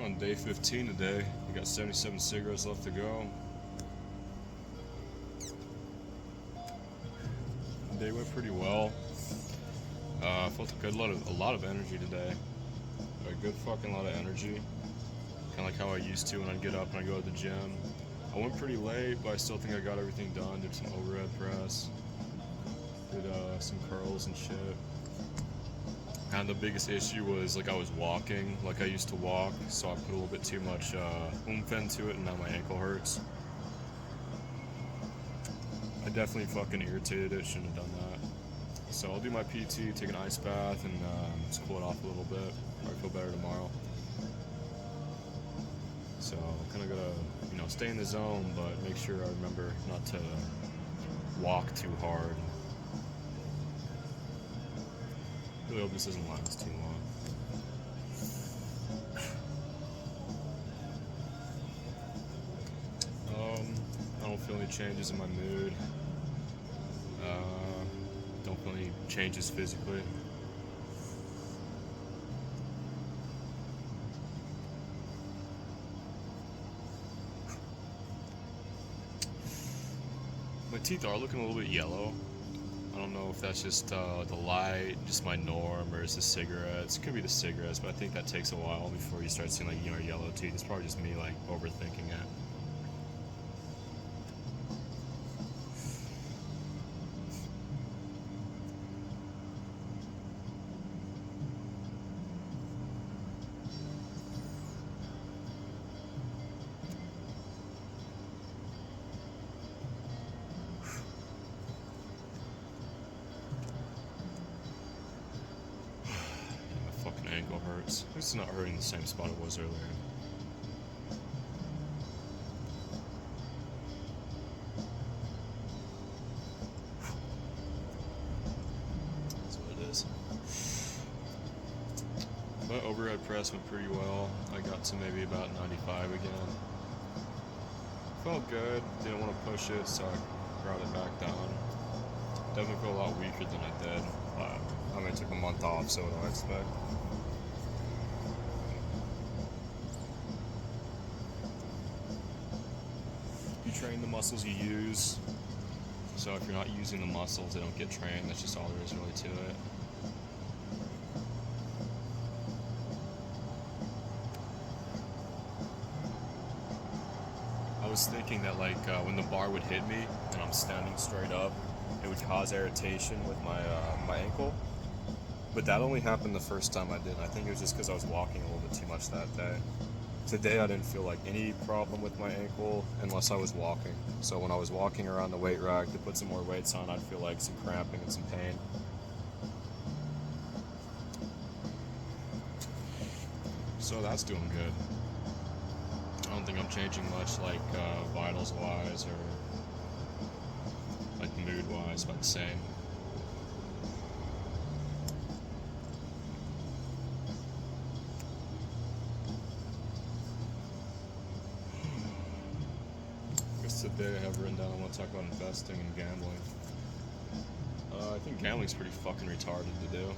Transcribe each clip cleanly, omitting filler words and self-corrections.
We're on day 15 today. We got 77 cigarettes left to go. The day went pretty well. I felt a lot of energy today. A good fucking lot of energy. Kind of like how I used to when I get up and I go to the gym. I went pretty late, but I still think I got everything done. Did some overhead press. Did some curls and shit. And the biggest issue was like I was walking like I used to walk, so I put a little bit too much oomph into it, and now my ankle hurts. I definitely fucking irritated it, shouldn't have done that. So I'll do my PT, take an ice bath, and just cool it off a little bit. Probably feel better tomorrow. So kind of gotta, stay in the zone, but make sure I remember not to walk too hard. Really hope this doesn't last too long. I don't feel any changes in my mood. Don't feel any changes physically. My teeth are looking a little bit yellow. I don't know if that's just the light, just my norm, or it's the cigarettes. It could be the cigarettes, but I think that takes a while before you start seeing like yellow teeth. It's probably just me like overthinking it. Ankle hurts. It's not hurting the same spot it was earlier. That's what it is. My overhead press went pretty well. I got to maybe about 95 again. Felt good. Didn't want to push it, so I brought it back down. Definitely feel a lot weaker than I did. I took a month off, so what do I expect? You train the muscles you use. So if you're not using the muscles, they don't get trained. That's just all there is really to it. I was thinking that when the bar would hit me and I'm standing straight up, it would cause irritation with my ankle. But that only happened the first time I did. I think it was just because I was walking a little bit too much that day. Today I didn't feel like any problem with my ankle unless I was walking. So when I was walking around the weight rack to put some more weights on, I'd feel like some cramping and some pain. So that's doing good. I don't think I'm changing much vitals wise or like mood wise, about the same. Today I have written down I want to talk about investing and gambling. I think gambling's pretty fucking retarded to do.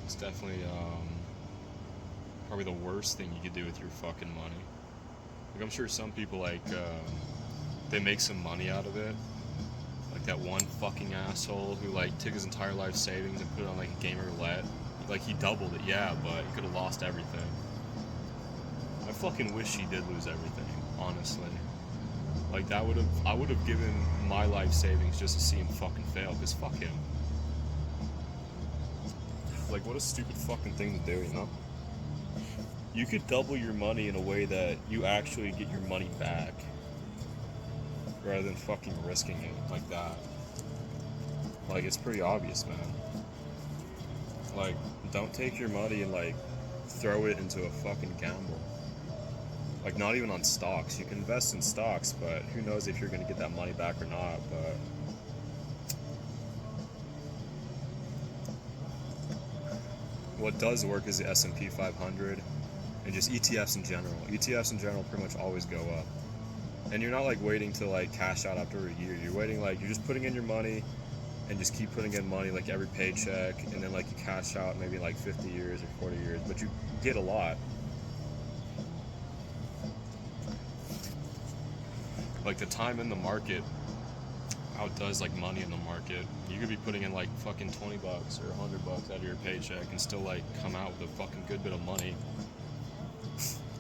It's definitely probably the worst thing you could do with your fucking money. Like I'm sure some people they make some money out of it. Like that one fucking asshole who took his entire life savings and put it on a game of roulette. He doubled it, yeah, but he could have lost everything. I fucking wish he did lose everything. Honestly, I would have given my life savings just to see him fucking fail, because fuck him. What a stupid fucking thing to do, You could double your money in a way that you actually get your money back, rather than fucking risking it like that. It's pretty obvious, man. Don't take your money and throw it into a fucking gamble. Not even on stocks. You can invest in stocks, but who knows if you're going to get that money back or not. But what does work is the S&P 500 and just ETFs in general. ETFs in general pretty much always go up. And you're not waiting to cash out after a year. You're waiting you're just putting in your money, and just keep putting in money like every paycheck, and then like you cash out maybe like 50 years or 40 years, but you get a lot. Like the time in the market outdoes like money in the market. You could be putting in like fucking 20 bucks or 100 bucks out of your paycheck and still like come out with a fucking good bit of money.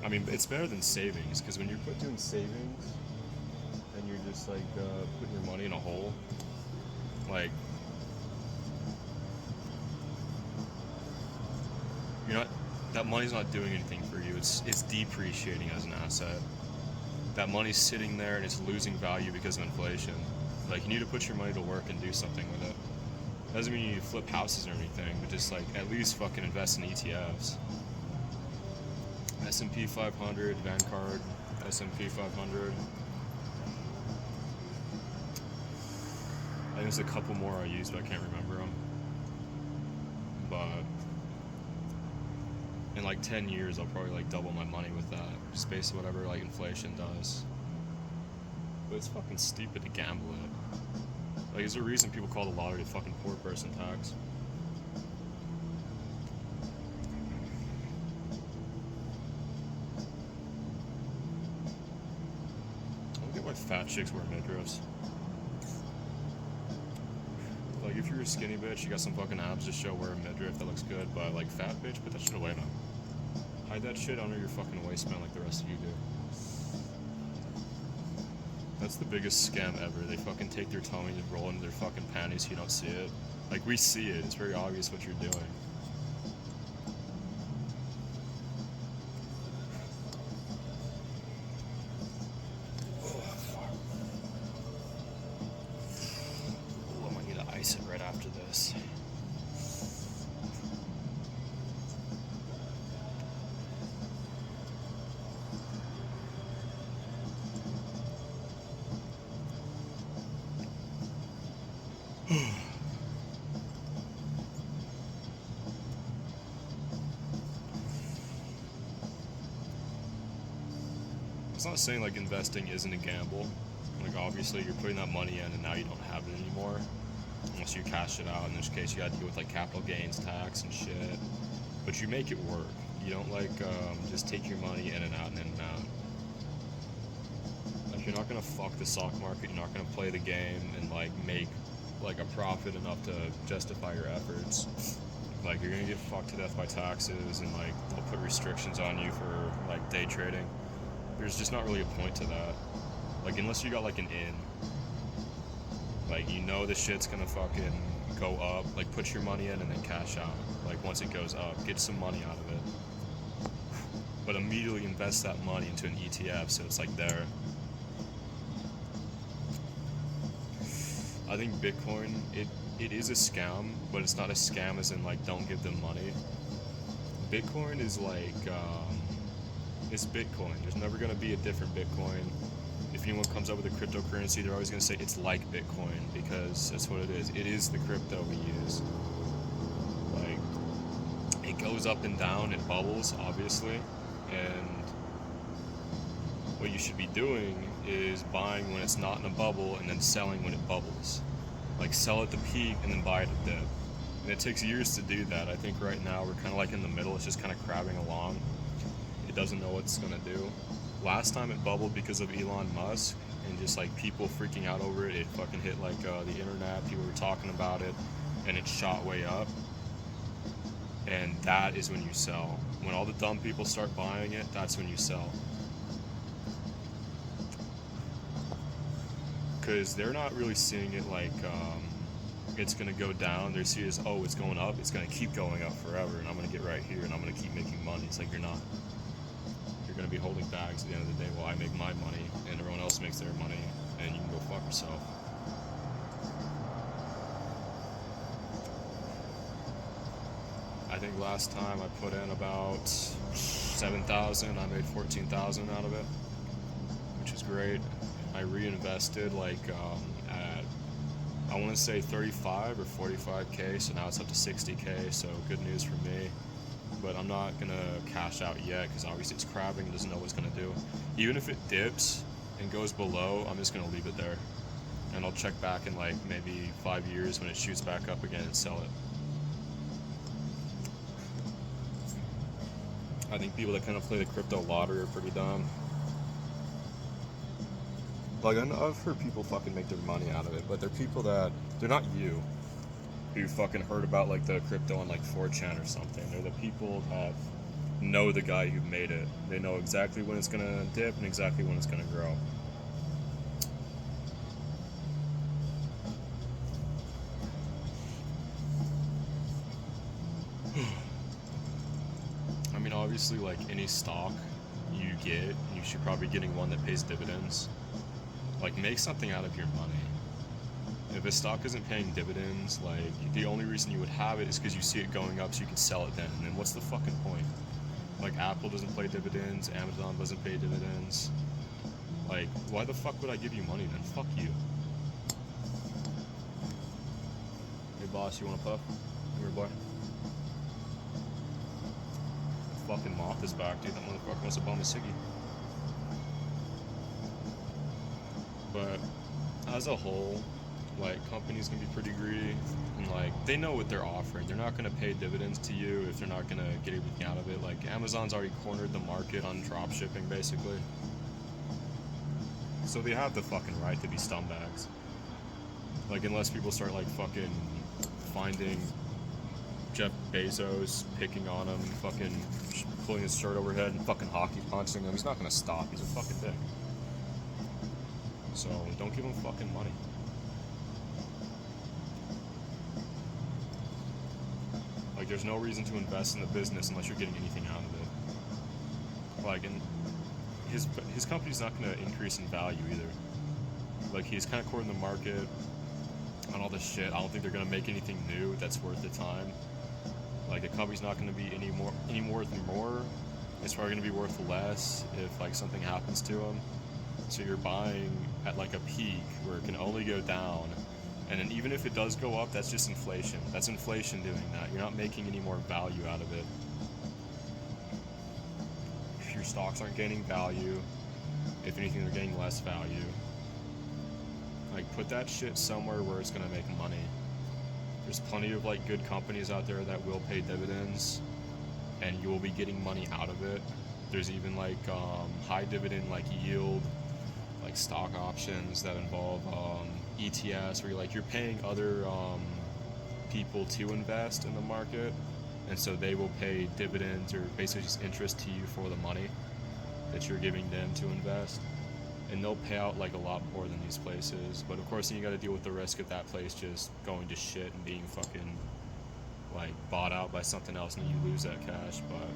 I mean, it's better than savings, because when you're doing savings and you're just like putting your money in a hole, like you're not, that money's not doing anything for you. It's depreciating as an asset. That money's sitting there and it's losing value because of inflation. Like, you need to put your money to work and do something with it. Doesn't mean you flip houses or anything, but just like at least fucking invest in ETFs. S&P 500, Vanguard, S&P 500. I think there's a couple more I use, but I can't remember them. But in like 10 years, I'll probably like double my money with that, just based on whatever like inflation does. But it's fucking stupid to gamble it. Like, there's a reason people call the lottery a fucking poor person tax. I don't get why fat chicks wear midriffs. Like, if you're a skinny bitch, you got some fucking abs to show, wear a midriff, that looks good, but like, fat bitch, put that shit away now. Hide that shit under your fucking waistband like the rest of you do. That's the biggest scam ever. They fucking take their tummy and roll into their fucking panties so you don't see it. Like, we see it. It's very obvious what you're doing. Oh, I might need to ice it right after this. It's not saying like investing isn't a gamble. Like, obviously you're putting that money in and now you don't have it anymore unless you cash it out, in which case you gotta deal with like capital gains tax and shit. But you make it work. You don't like just take your money in and out and in and out. Like, you're not gonna fuck the stock market. You're not gonna play the game and like make like a profit enough to justify your efforts. Like, you're gonna get fucked to death by taxes, and like they'll put restrictions on you for like day trading. There's just not really a point to that. Like, unless you got like an in, like, you know the shit's gonna fucking go up, like put your money in and then cash out. Like, once it goes up, get some money out of it, but immediately invest that money into an ETF so it's like there. I think Bitcoin, it is a scam, but it's not a scam as in like don't give them money. Bitcoin is like it's Bitcoin. There's never going to be a different Bitcoin. If anyone comes up with a cryptocurrency, they're always going to say it's like Bitcoin, because that's what it is. It is the crypto we use. Like, it goes up and down, it bubbles, obviously, and what you should be doing is buying when it's not in a bubble and then selling when it bubbles. Like, sell at the peak and then buy at the dip. And it takes years to do that. I think right now we're kind of like in the middle. It's just kind of crabbing along. It doesn't know what it's going to do. Last time it bubbled because of Elon Musk and just like people freaking out over it. It fucking hit like the internet. People were talking about it and it shot way up. And that is when you sell. When all the dumb people start buying it, that's when you sell. Because they're not really seeing it like it's going to go down. They see it as, oh, it's going up. It's going to keep going up forever, and I'm going to get right here, and I'm going to keep making money. It's like, you're not. You're going to be holding bags at the end of the day while I make my money, and everyone else makes their money, and you can go fuck yourself. I think last time I put in about 7,000. I made 14,000 out of it, which is great. I reinvested like at, I want to say 35 or 45k, so now it's up to 60k, so good news for me. But I'm not gonna cash out yet because obviously it's crabbing, doesn't know what it's gonna do. Even if it dips and goes below, I'm just gonna leave it there and I'll check back in like maybe 5 years when it shoots back up again and sell it. I think people that kind of play the crypto lottery are pretty dumb. Like, I've heard people fucking make their money out of it, but they're people that, they're not you, who fucking heard about like the crypto on like 4chan or something. They're the people that know the guy who made it. They know exactly when it's gonna dip and exactly when it's gonna grow. I mean, obviously, like any stock you get, you should probably be getting one that pays dividends. Like, make something out of your money. If a stock isn't paying dividends, like, the only reason you would have it is because you see it going up so you can sell it then. And then what's the fucking point? Like, Apple doesn't pay dividends, Amazon doesn't pay dividends. Like, why the fuck would I give you money then? Fuck you. Hey boss, you wanna puff? Come here, boy. Fucking moth is back, dude. That motherfucker wants to bum a ciggy. But as a whole, like, companies can be pretty greedy, and like, they know what they're offering. They're not gonna pay dividends to you if they're not gonna get everything out of it. Like, Amazon's already cornered the market on drop shipping, basically. So they have the fucking right to be scumbags. Like, unless people start like fucking finding Jeff Bezos, picking on him, fucking pulling his shirt overhead and fucking hockey punching him. He's not gonna stop. He's a fucking dick. So don't give him fucking money. Like, there's no reason to invest in the business unless you're getting anything out of it. Like, and his company's not gonna increase in value either. Like, he's kind of cornered the market on all this shit. I don't think they're gonna make anything new that's worth the time. Like, the company's not gonna be any worth more. It's probably gonna be worth less if like something happens to them. So you're buying at like a peak where it can only go down, and then even if it does go up, that's just inflation. That's inflation doing that. You're not making any more value out of it. If your stocks aren't gaining value, if anything, they're getting less value. Like, put that shit somewhere where it's gonna make money. There's plenty of like good companies out there that will pay dividends, and you will be getting money out of it. There's even like high dividend like yield, like stock options that involve ETFs, where you're paying other people to invest in the market, and so they will pay dividends or basically just interest to you for the money that you're giving them to invest, and they'll pay out like a lot more than these places. But of course, then you got to deal with the risk of that place just going to shit and being fucking like bought out by something else, and then you lose that cash. But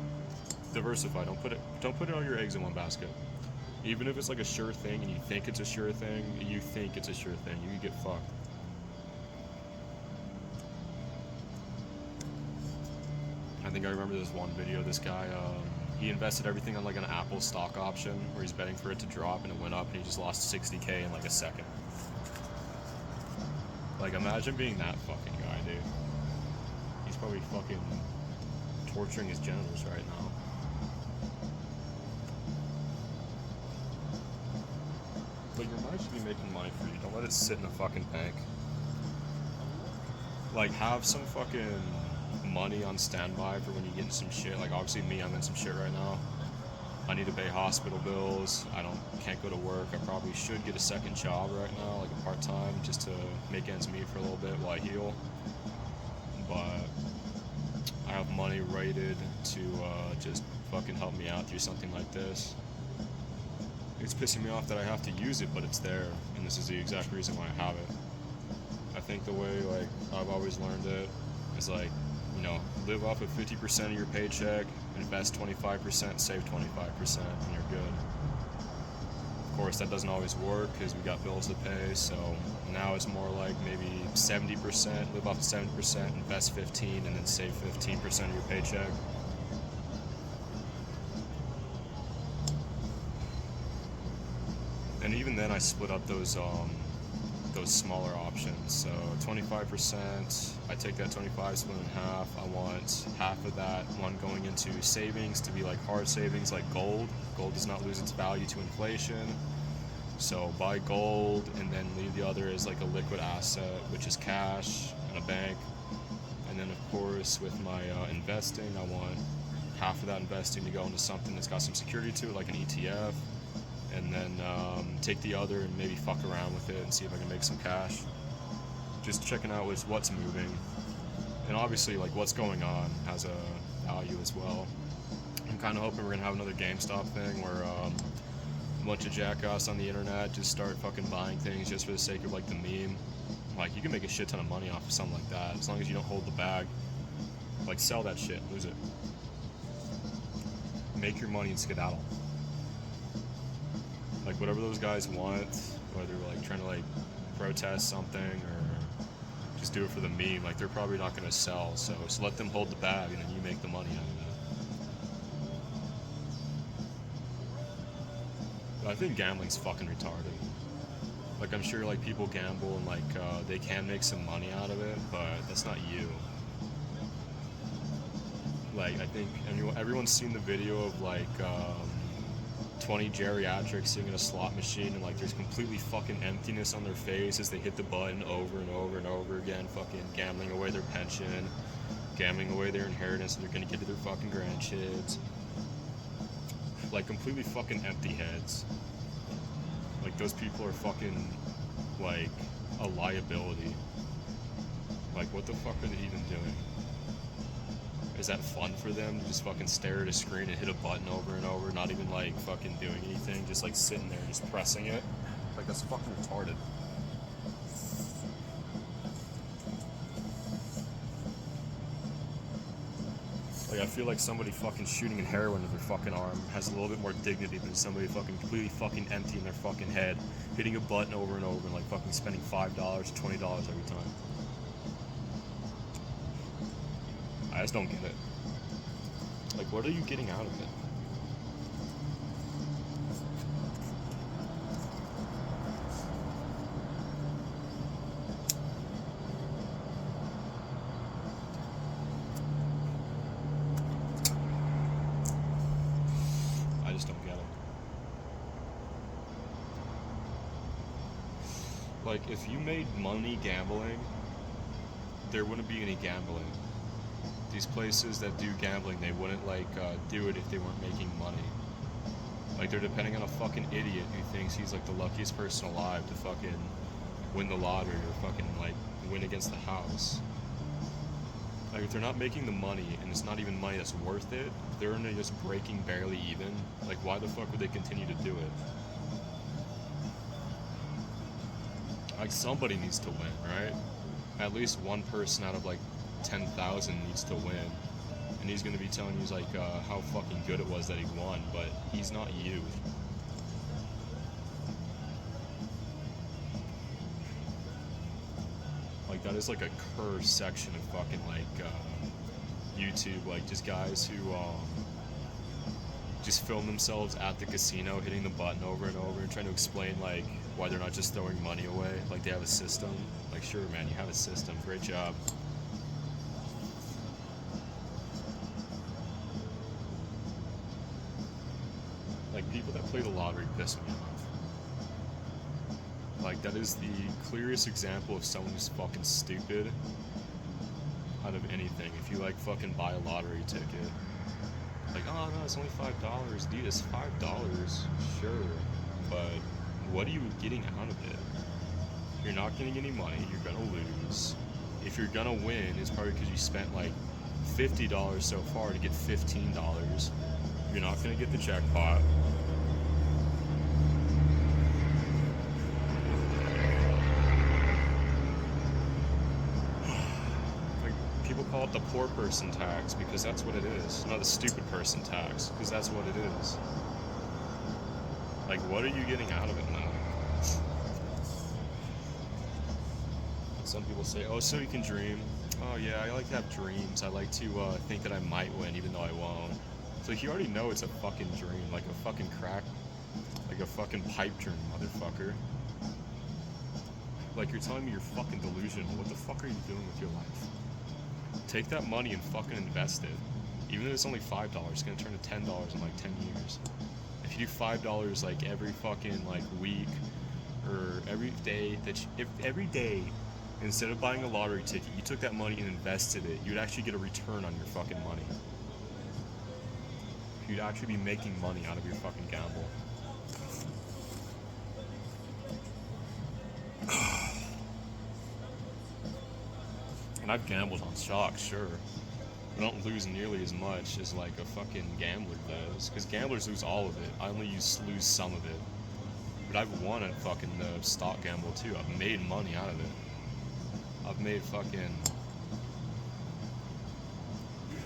diversify. Don't put all your eggs in one basket. Even if it's like a sure thing and you think it's a sure thing, you can get fucked. I think I remember this one video. This guy, he invested everything on like an Apple stock option where he's betting for it to drop, and it went up, and he just lost 60K in like a second. Like, imagine being that fucking guy, dude. He's probably fucking torturing his genitals right now. But your money should be making money for you. Don't let it sit in a fucking bank. Like, have some fucking money on standby for when you get in some shit. Like, obviously me, I'm in some shit right now. I need to pay hospital bills. Can't go to work. I probably should get a second job right now, like a part-time, just to make ends meet for a little bit while I heal. But I have money rated to just fucking help me out through something like this. It's pissing me off that I have to use it, but it's there, and this is the exact reason why I have it. I think the way, like, I've always learned it is, like, live off of 50% of your paycheck, invest 25%, save 25%, and you're good. Of course, that doesn't always work because we got bills to pay, so now it's more like maybe 70%, live off of 70%, invest 15%, and then save 15% of your paycheck. And even then, I split up those smaller options. So 25%, I take that 25, split in half. I want half of that one going into savings to be like hard savings, like gold. Gold does not lose its value to inflation. So buy gold and then leave the other as like a liquid asset, which is cash and a bank. And then of course with my investing, I want half of that investing to go into something that's got some security to it, like an ETF. And then take the other and maybe fuck around with it and see if I can make some cash. Just checking out what's moving. And obviously like what's going on has a value as well. I'm kind of hoping we're gonna have another GameStop thing where a bunch of jackass on the internet just start fucking buying things just for the sake of like the meme. Like you can make a shit ton of money off of something like that as long as you don't hold the bag. Like sell that shit, lose it. Make your money and skedaddle. Like whatever those guys want, whether like trying to like protest something or just do it for the meme, like they're probably not gonna sell, so let them hold the bag and then you make the money out of it. I think gambling's fucking retarded. Like I'm sure like people gamble and like they can make some money out of it, but that's not you. Like I think everyone's seen the video of like 20 geriatrics sitting in a slot machine and like there's completely fucking emptiness on their face as they hit the button over and over and over again, fucking gambling away their pension, gambling away their inheritance that they're gonna give to their fucking grandkids. Like completely fucking empty heads. Like those people are fucking like a liability. Like what the fuck are they even doing? Is that fun for them to just fucking stare at a screen and hit a button over and over, not even like fucking doing anything, just like sitting there just pressing it? Like that's fucking retarded. Like I feel like somebody fucking shooting a heroin in their fucking arm has a little bit more dignity than somebody fucking completely fucking empty in their fucking head, hitting a button over and over and like fucking spending $5 or $20 every time. I just don't get it. Like what are you getting out of it? I just don't get it. Like if you made money gambling, there wouldn't be any gambling. These places that do gambling, they wouldn't like do it if they weren't making money. Like they're depending on a fucking idiot who thinks he's like the luckiest person alive to fucking win the lottery or fucking like win against the house. Like if they're not making the money and it's not even money that's worth it, they're only just breaking barely even. Like why the fuck would they continue to do it? Like somebody needs to win, right? At least one person out of like 10,000 needs to win, and he's gonna be telling you like how fucking good it was that he won, but he's not you. Like that is like a cursed section of fucking like YouTube, like just guys who just film themselves at the casino hitting the button over and over and trying to explain like why they're not just throwing money away, like they have a system. Like sure man, you have a system, great job. Like people that play the lottery piss me off. Like that is the clearest example of someone who's fucking stupid out of anything. If you like fucking buy a lottery ticket, like oh no, it's only $5, dude, it's $5, sure, but what are you getting out of it? You're not getting any money, you're gonna lose. If you're gonna win, it's probably because you spent like $50 so far to get $15. You're not gonna get the jackpot. Like people call it the poor person tax because that's what it is, not the stupid person tax because that's what it is. Like what are you getting out of it now? Some people say, oh, so you can dream. Oh yeah, I like to have dreams. I like to think that I might win even though I won't. So you already know it's a fucking dream, like a fucking crack, like a fucking pipe dream, motherfucker. Like you're telling me you're fucking delusional. What the fuck are you doing with your life? Take that money and fucking invest it. Even if it's only $5, it's gonna turn to $10 in like 10 years. if you do $5 like every fucking like week or every day if every day instead of buying a lottery ticket, you took that money and invested it, you'd actually get a return on your fucking money. You'd actually be making money out of your fucking gamble. And I've gambled on stocks, sure. I don't lose nearly as much as like a fucking gambler does, because gamblers lose all of it. I only lose some of it. But I've won at fucking the stock gamble too. I've made money out of it. I've made fucking...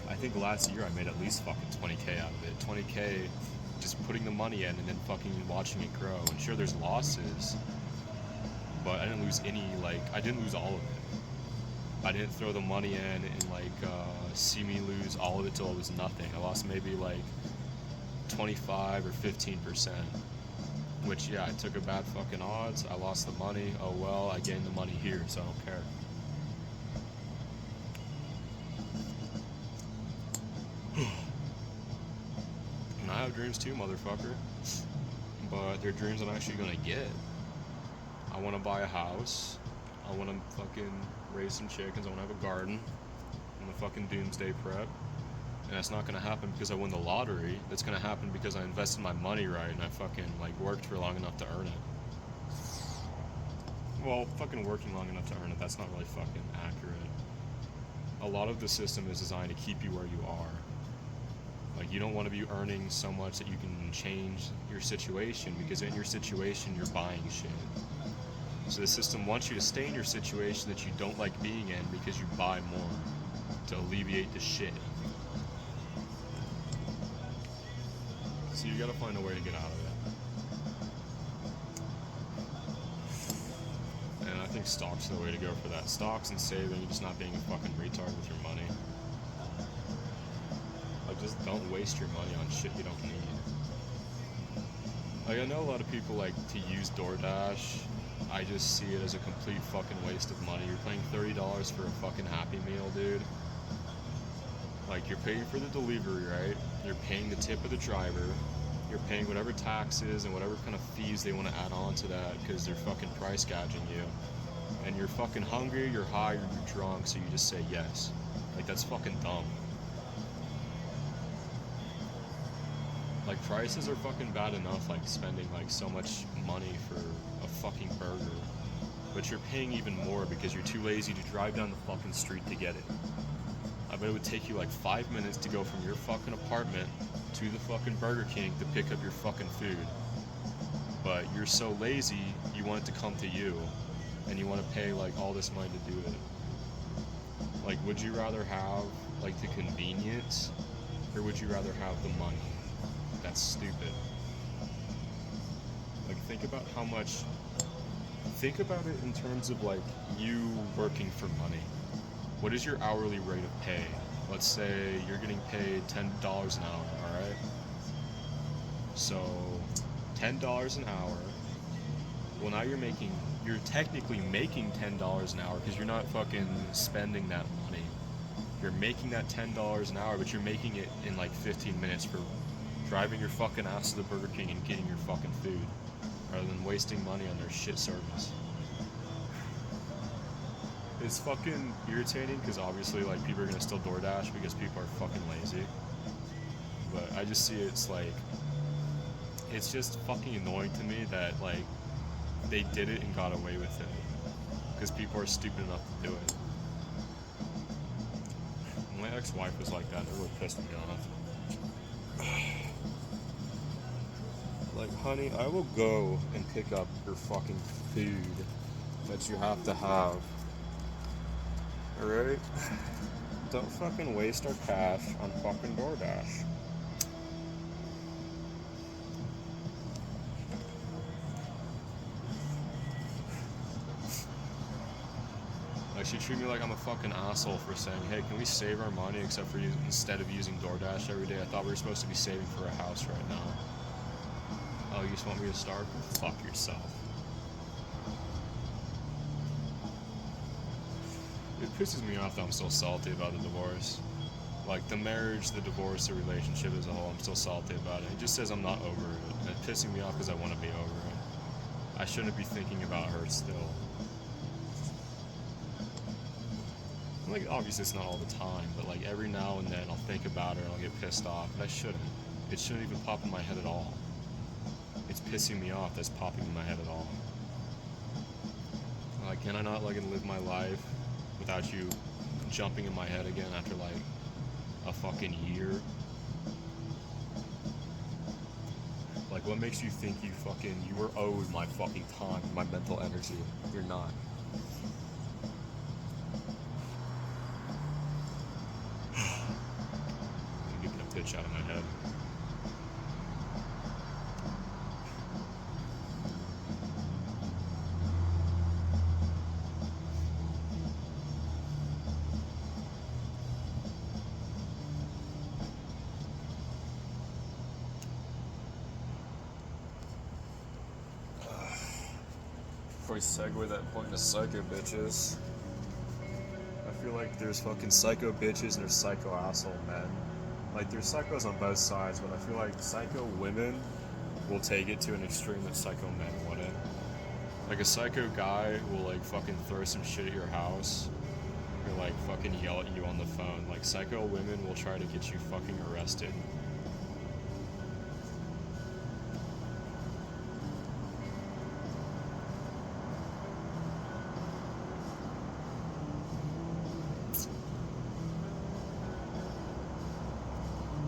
I think last year I made at least fucking 20k out of it. 20k just putting the money in and then fucking watching it grow. And sure, there's losses, but I didn't lose any, like, I didn't lose all of it. I didn't throw the money in and like see me lose all of it till it was nothing. I lost maybe like 25 or 15%. Which, yeah, I took a bad fucking odds. I lost the money. Oh well, I gained the money here, so I don't care. And I have dreams too, motherfucker. But they're dreams I'm actually gonna get. I wanna buy a house. I wanna fucking raise some chickens. I wanna have a garden. I'm a fucking doomsday prep. And that's not gonna happen because I won the lottery. That's gonna happen because I invested my money right and I fucking like worked for long enough to earn it. Well, fucking working long enough to earn it, that's not really fucking accurate. A lot of the system is designed to keep you where you are. Like, you don't want to be earning so much that you can change your situation, because in your situation you're buying shit. So the system wants you to stay in your situation that you don't like being in because you buy more to alleviate the shit. So you gotta find a way to get out of it. And I think stocks are the way to go for that. Stocks and saving, and just not being a fucking retard with your money. Like, just don't waste your money on shit you don't need. Like, I know a lot of people like to use DoorDash. I just see it as a complete fucking waste of money. You're paying $30 for a fucking Happy Meal, dude. Like, you're paying for the delivery, right? You're paying the tip of the driver. You're paying whatever taxes and whatever kind of fees they want to add on to that because they're fucking price gouging you. And you're fucking hungry, you're high, or you're drunk, so you just say yes. Like, that's fucking dumb. Like, prices are fucking bad enough, like, spending, like, so much money for a fucking burger. But you're paying even more because you're too lazy to drive down the fucking street to get it. I bet it would take you like 5 minutes to go from your fucking apartment to the fucking Burger King to pick up your fucking food. But you're so lazy, you want it to come to you, and you want to pay like all this money to do it. Like, would you rather have like the convenience, or would you rather have the money? That's stupid. Like, think about how much, think about it in terms of like you working for money. What is your hourly rate of pay? Let's say you're getting paid $10 an hour, alright? So, $10 an hour, well now you're technically making $10 an hour because you're not fucking spending that money. You're making that $10 an hour, but you're making it in like 15 minutes for driving your fucking ass to the Burger King and getting your fucking food, rather than wasting money on their shit service. It's fucking irritating because obviously like people are gonna still DoorDash because people are fucking lazy. But I just see it's like, it's just fucking annoying to me that like they did it and got away with it because people are stupid enough to do it. My ex-wife was like that. It really pissed me off. Like, honey, I will go and pick up your fucking food that you have to have. Alright? Don't fucking waste our cash on fucking DoorDash. Like, she treated me like I'm a fucking asshole for saying, hey, can we save our money except for instead of using DoorDash every day? I thought we were supposed to be saving for a house right now. Oh, you just want me to starve? Fuck yourself. It pisses me off that I'm so salty about the divorce. Like, the marriage, the divorce, the relationship as a whole, I'm still salty about it. He just says I'm not over it. And it's pissing me off because I want to be over it. I shouldn't be thinking about her still. Like, obviously it's not all the time, but like every now and then I'll think about her and I'll get pissed off, and I shouldn't. It shouldn't even pop in my head at all. It's pissing me off that's popping in my head at all. Like, can I not like live my life without you jumping in my head again after like a fucking year? Like, what makes you think you were owed my fucking time, my mental energy? You're not. I'm getting a bitch out of my head. Before we segue that point into psycho bitches, I feel like there's fucking psycho bitches and there's psycho asshole men. Like, there's psychos on both sides, but I feel like psycho women will take it to an extreme that psycho men wouldn't. Like, a psycho guy will like fucking throw some shit at your house or like fucking yell at you on the phone. Like, psycho women will try to get you fucking arrested.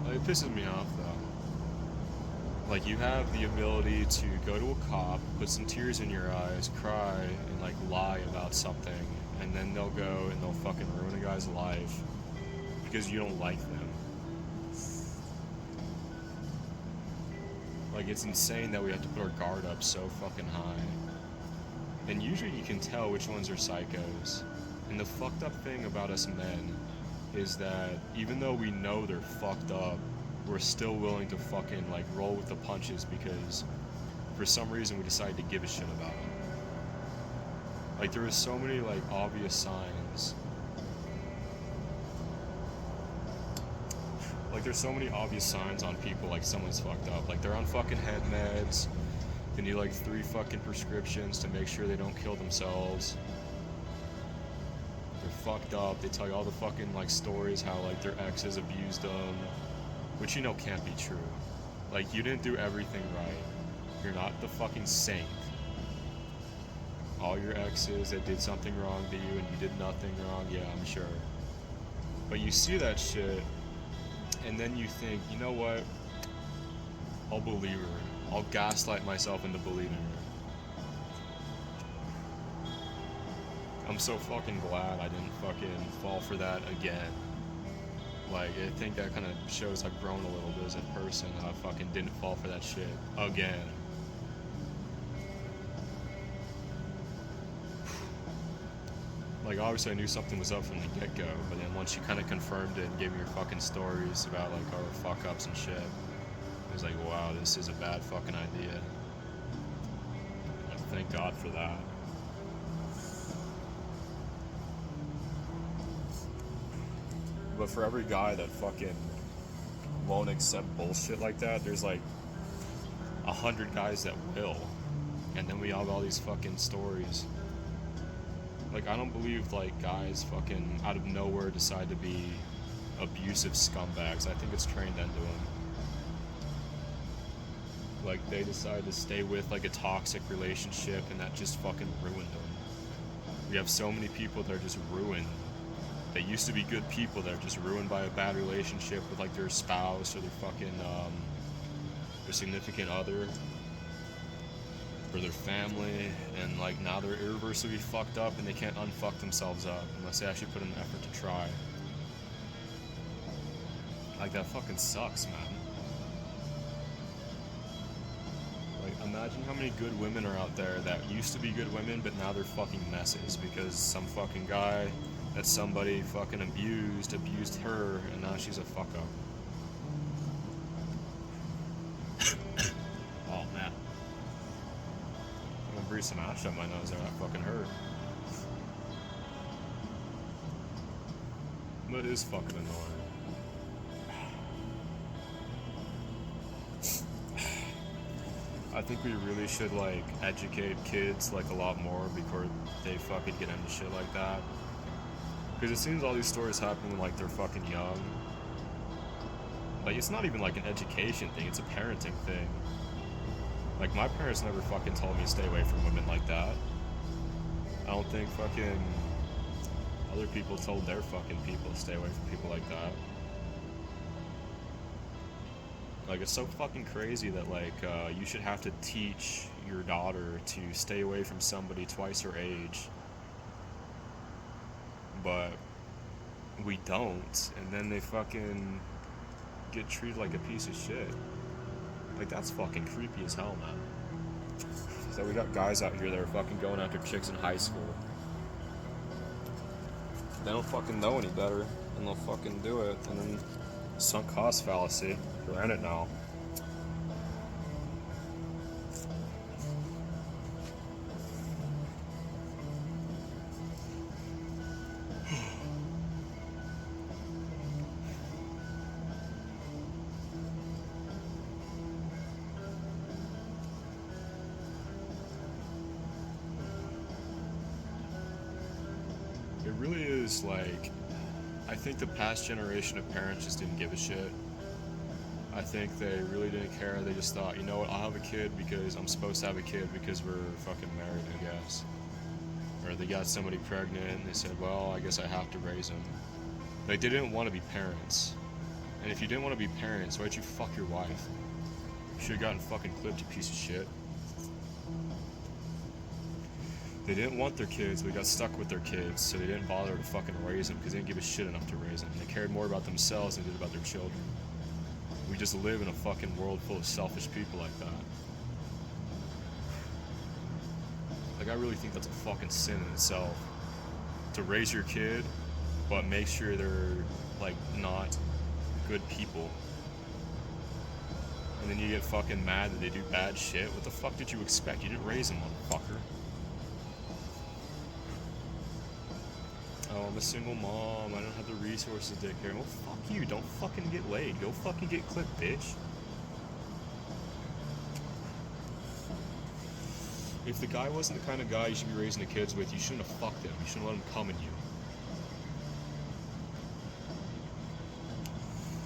It pisses me off though. Like, you have the ability to go to a cop, put some tears in your eyes, cry, and like lie about something, and then they'll go and they'll fucking ruin a guy's life because you don't like them. Like, it's insane that we have to put our guard up so fucking high. And usually you can tell which ones are psychos. And the fucked up thing about us men is that even though we know they're fucked up, we're still willing to fucking like roll with the punches because for some reason we decided to give a shit about them. Like, there are so many like obvious signs. Like, there's so many obvious signs on people like someone's fucked up. Like, they're on fucking head meds. They need like 3 fucking prescriptions to make sure they don't kill themselves. Fucked up. They tell you all the fucking like stories how like their exes abused them, which you know can't be true. Like, you didn't do everything right. You're not the fucking saint. All your exes that did something wrong to you and you did nothing wrong, yeah, I'm sure. But you see that shit and then you think, you know what? I'll believe her. I'll gaslight myself into believing her. I'm so fucking glad I didn't fucking fall for that again. Like, I think that kind of shows I've grown a little bit as a person, that I fucking didn't fall for that shit again. Like, obviously I knew something was up from the get-go, but then once you kind of confirmed it and gave me your fucking stories about like our fuck-ups and shit, it was like, wow, this is a bad fucking idea. Like, thank God for that. But for every guy that fucking won't accept bullshit like that, there's like 100 guys that will. And then we have all these fucking stories. Like, I don't believe like guys fucking out of nowhere decide to be abusive scumbags. I think it's trained into them. Like, they decide to stay with like a toxic relationship and that just fucking ruined them. We have so many people that are just ruined. They used to be good people that are just ruined by a bad relationship with like their spouse or their fucking their significant other or their family, and like now they're irreversibly fucked up and they can't unfuck themselves up unless they actually put in the effort to try. Like, that fucking sucks, man. Like, imagine how many good women are out there that used to be good women but now they're fucking messes because some fucking guy that somebody fucking abused her, and now she's a fuck up. Oh man. I'm gonna breathe some ash up my nose there, that fucking hurt. But it is fucking annoying. think we really should like educate kids like a lot more before they fucking get into shit like that. Because it seems all these stories happen when like they're fucking young. Like it's not even like an education thing, it's a parenting thing. Like my parents never fucking told me to stay away from women like that. I don't think fucking other people told their fucking people to stay away from people like that. Like it's so fucking crazy that like you should have to teach your daughter to stay away from somebody twice her age, but we don't, and then they fucking get treated like a piece of shit. Like that's fucking creepy as hell, man. So we got guys out here that are fucking going after chicks in high school. They don't fucking know any better, and they'll fucking do it, and then sunk cost fallacy. We're in it now. It really is like, I think the past generation of parents just didn't give a shit. I think they really didn't care. They just thought, you know what, I'll have a kid because I'm supposed to have a kid because we're fucking married, I guess. Or they got somebody pregnant and they said, well, I guess I have to raise them. Like, they didn't want to be parents. And if you didn't want to be parents, why'd you fuck your wife? You should have gotten fucking clipped, you piece of shit. They didn't want their kids, but they got stuck with their kids, so they didn't bother to fucking raise them because they didn't give a shit enough to raise them. They cared more about themselves than they did about their children. We just live in a fucking world full of selfish people like that. Like, I really think that's a fucking sin in itself. To raise your kid, but make sure they're, like, not good people. And then you get fucking mad that they do bad shit. What the fuck did you expect? You didn't raise them, motherfucker. Oh, I'm a single mom, I don't have the resources to take care of. Well, fuck you, don't fucking get laid. Go fucking get clipped, bitch. If the guy wasn't the kind of guy you should be raising the kids with, you shouldn't have fucked him. You shouldn't let him come in you.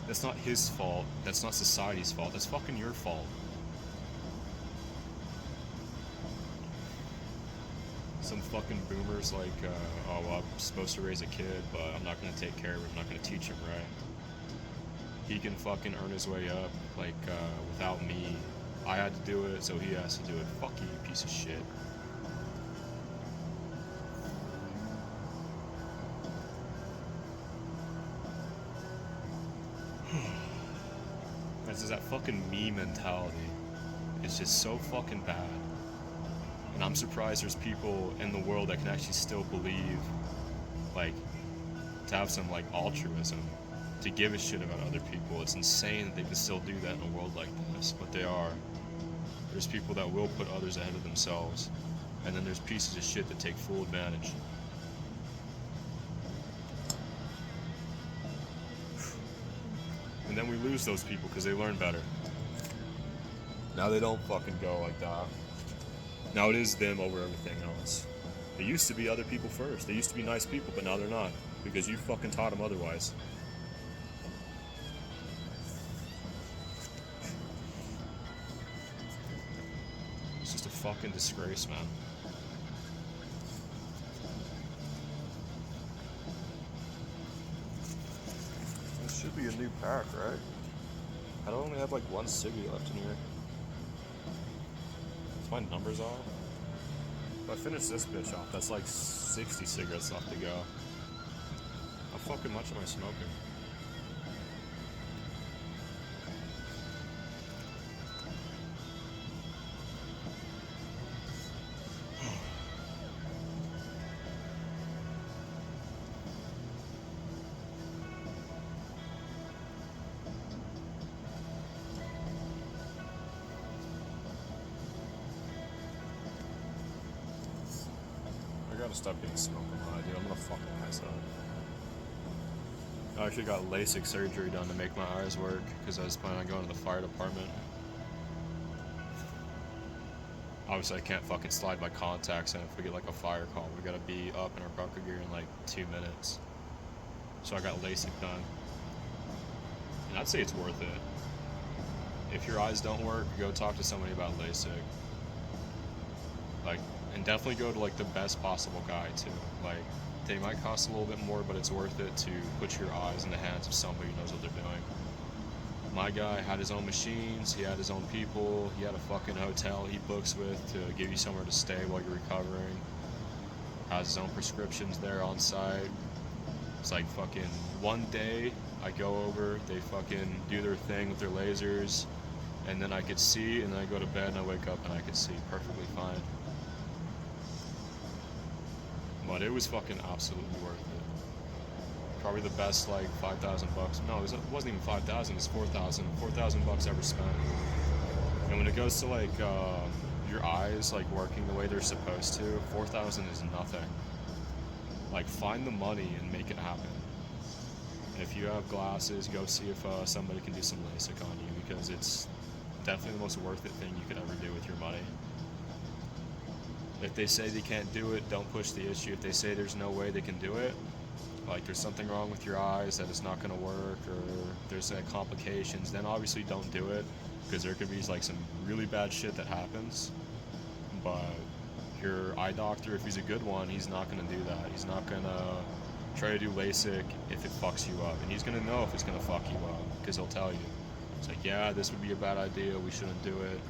That's not his fault. That's not society's fault. That's fucking your fault. Some fucking boomers like, oh, well, I'm supposed to raise a kid, but I'm not going to take care of him, I'm not going to teach him right. He can fucking earn his way up, like, without me. I had to do it, so he has to do it. Fuck you, you piece of shit. This is that fucking me mentality. It's just so fucking bad. And I'm surprised there's people in the world that can actually still believe, like, to have some, like, altruism, to give a shit about other people. It's insane that they can still do that in a world like this, but they are. There's people that will put others ahead of themselves, and then there's pieces of shit that take full advantage. And then we lose those people because they learn better. Now they don't fucking go like that. Now it is them over everything else. It used to be other people first. They used to be nice people, but now they're not. Because you fucking taught them otherwise. It's just a fucking disgrace, man. This should be a new pack, right? I don't only have like one ciggy left in here. My numbers off. If I finish this bitch off, that's like 60 cigarettes left to go. How fucking much am I smoking? I gotta stop getting smoking high, dude. I'm gonna fucking pass out. I actually got LASIK surgery done to make my eyes work because I was planning on going to the fire department. Obviously, I can't fucking slide my contacts in if we get like a fire call. We gotta be up in our bunker gear in like 2 minutes. So I got LASIK done. And I'd say it's worth it. If your eyes don't work, go talk to somebody about LASIK. Like, and definitely go to like the best possible guy too. Like, they might cost a little bit more, but it's worth it to put your eyes in the hands of somebody who knows what they're doing. My guy had his own machines, he had his own people, he had a fucking hotel he books with to give you somewhere to stay while you're recovering. Has his own prescriptions there on site. It's like fucking one day I go over, they fucking do their thing with their lasers, and then I could see, and then I go to bed and I wake up and I could see perfectly fine. But it was fucking absolutely worth it. Probably the best like 5,000 bucks. No, it wasn't even 5,000. It's 4,000. 4,000 bucks ever spent. And when it goes to like your eyes like working the way they're supposed to, 4,000 is nothing. Like, find the money and make it happen. If you have glasses, go see if somebody can do some LASIK on you, because it's definitely the most worth it thing you could ever do with your money. If they say they can't do it, don't push the issue. If they say there's no way they can do it, like there's something wrong with your eyes, that it's not going to work, or there's complications, then obviously don't do it, because there could be like some really bad shit that happens. But your eye doctor, if he's a good one, he's not going to do that. He's not going to try to do LASIK if it fucks you up, and he's going to know if it's going to fuck you up, because he'll tell you. It's like, yeah, this would be a bad idea, we shouldn't do it.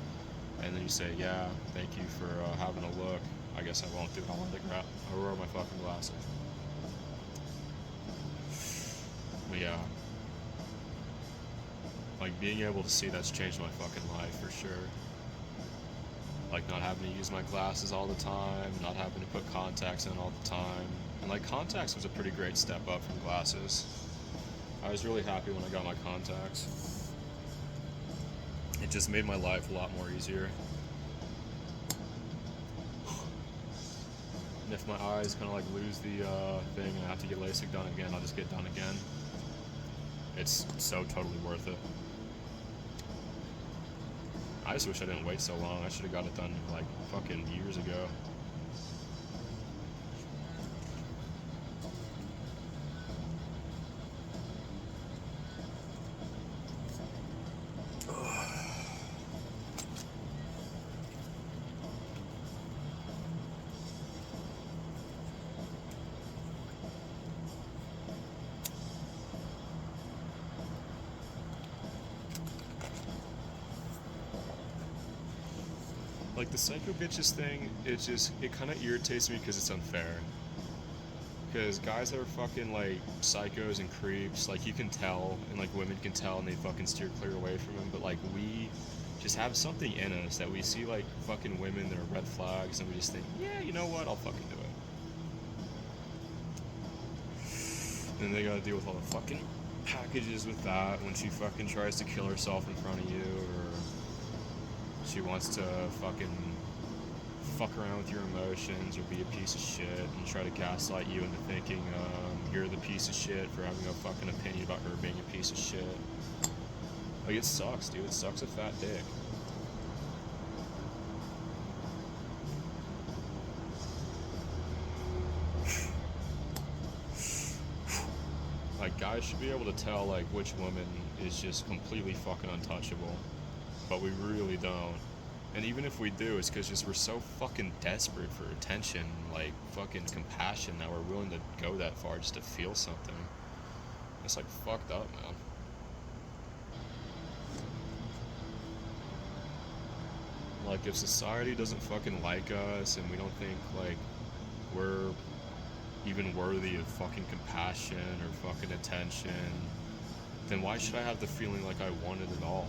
And then you say, yeah, thank you for having a look. I guess I won't do it. I'll wear my fucking glasses. But yeah. Like, being able to see, that's changed my fucking life for sure. Like, not having to use my glasses all the time, not having to put contacts in all the time. And like, contacts was a pretty great step up from glasses. I was really happy when I got my contacts. It just made my life a lot more easier. And if my eyes kind of like lose the thing and I have to get LASIK done again, I'll just get done again. It's so totally worth it. I just wish I didn't wait so long. I should have got it done like fucking years ago. Like, the psycho bitches thing, it kind of irritates me because it's unfair. Because guys that are fucking, like, psychos and creeps, like, you can tell, and, like, women can tell, and they fucking steer clear away from them, but, like, we just have something in us that we see, like, fucking women that are red flags, and we just think, yeah, you know what, I'll fucking do it. And then they gotta deal with all the fucking packages with that when she fucking tries to kill herself in front of you, or she wants to fucking fuck around with your emotions or be a piece of shit and try to gaslight you into thinking you're the piece of shit for having a fucking opinion about her being a piece of shit. Like, it sucks, dude. It sucks a fat dick. Like, guys should be able to tell, like, which woman is just completely fucking untouchable. But we really don't. And even if we do, it's because just we're so fucking desperate for attention, like fucking compassion, that we're willing to go that far just to feel something. It's like fucked up, man. Like, if society doesn't fucking like us and we don't think like we're even worthy of fucking compassion or fucking attention, then why should I have the feeling like I want it at all?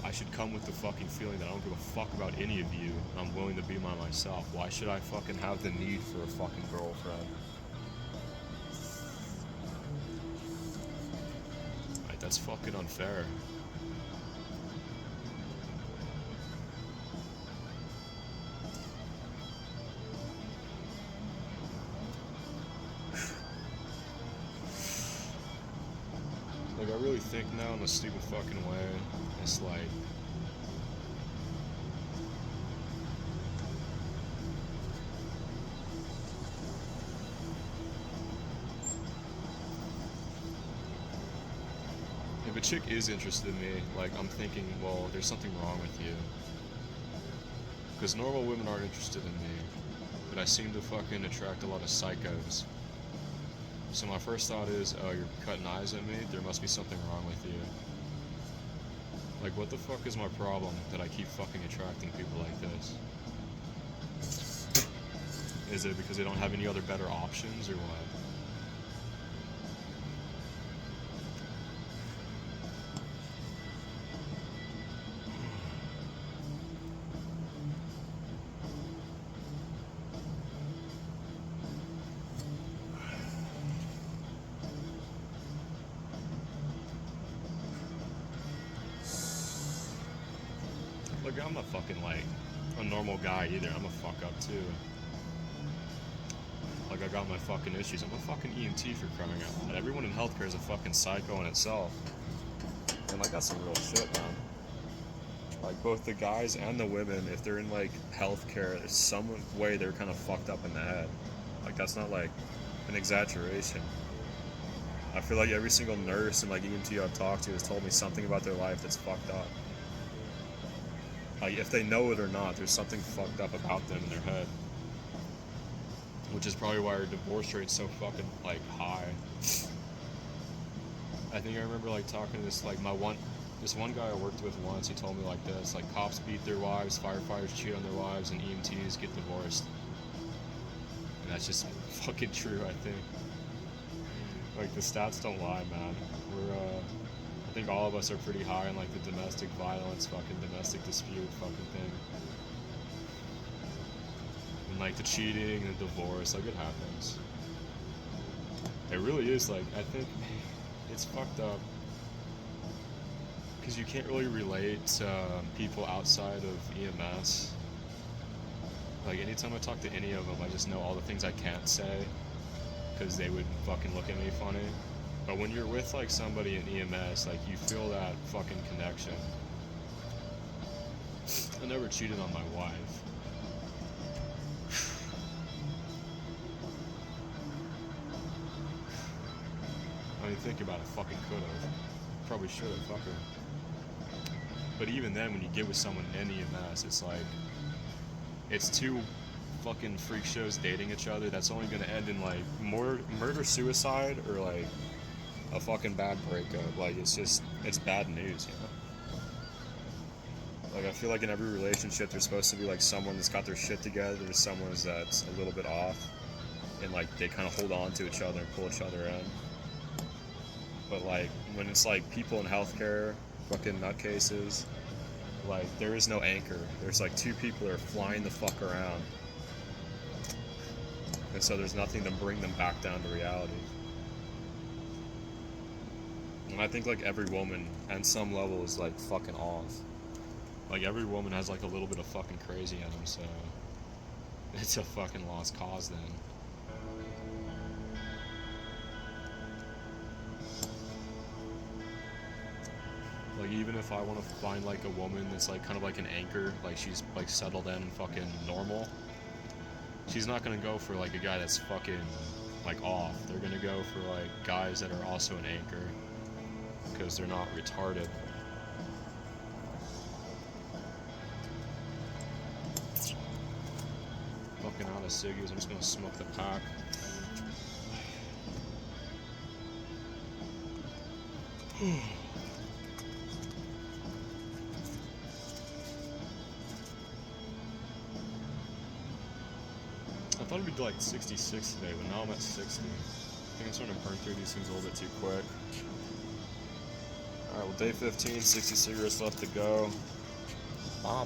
I should come with the fucking feeling that I don't give a fuck about any of you, and I'm willing to be by myself. Why should I fucking have the need for a fucking girlfriend? Like, that's fucking unfair. Like, I really think now in a stupid fucking way, it's like, if a chick is interested in me, like, I'm thinking, well, there's something wrong with you. Because normal women aren't interested in me, but I seem to fucking attract a lot of psychos. So my first thought is, oh, you're cutting eyes at me? There must be something wrong with you. Like, what the fuck is my problem that I keep fucking attracting people like this? Is it because they don't have any other better options, or what? Look, I'm not fucking, like, a normal guy either. I'm a fuck up, too. Like, I got my fucking issues. I'm a fucking EMT for crying out loud. Everyone in healthcare is a fucking psycho in itself. And, like, that's some real shit, man. Like, both the guys and the women, if they're in, like, healthcare, there's some way they're kind of fucked up in the head. Like, that's not, like, an exaggeration. I feel like every single nurse and, like, EMT I've talked to has told me something about their life that's fucked up. Like, if they know it or not, there's something fucked up about them in their head. Which is probably why our divorce rate's so fucking, like, high. I think I remember, like, talking to this, like, this one guy I worked with once, he told me like this, like, cops beat their wives, firefighters cheat on their wives, and EMTs get divorced. And that's just fucking true, I think. Like, the stats don't lie, man. I think all of us are pretty high on, like, the domestic violence, fucking domestic dispute fucking thing. And, like, the cheating and the divorce, like, it happens. It really is, like, I think it's fucked up. Because you can't really relate to people outside of EMS. Like, anytime I talk to any of them, I just know all the things I can't say, because they would fucking look at me funny. But when you're with, like, somebody in EMS, like, you feel that fucking connection. I never cheated on my wife. I mean, think about it, fucking could've. Probably should've, fuck her. But even then, when you get with someone in EMS, it's like, it's two fucking freak shows dating each other that's only gonna end in, like, murder-suicide, or, like, a fucking bad breakup. Like, it's bad news, you know? Like, I feel like in every relationship there's supposed to be, like, someone that's got their shit together, there's someone that's a little bit off, and, like, they kind of hold on to each other and pull each other in. But, like, when it's, like, people in healthcare, fucking nutcases, like, there is no anchor. There's, like, two people that are flying the fuck around, and so there's nothing to bring them back down to reality. And I think, like, every woman, at some level, is, like, fucking off. Like, every woman has, like, a little bit of fucking crazy in them, so it's a fucking lost cause then. Like, even if I want to find, like, a woman that's, like, kind of like an anchor, like, she's, like, settled in and fucking normal, she's not gonna go for, like, a guy that's fucking, like, off. They're gonna go for, like, guys that are also an anchor, because they're not retarded. Fucking out of ciggies, I'm just gonna smoke the pack. I thought it'd be like 66 today, but now I'm at 60. I think I'm starting to burn through these things a little bit too quick. Alright, well, day 15, 60 cigarettes left to go.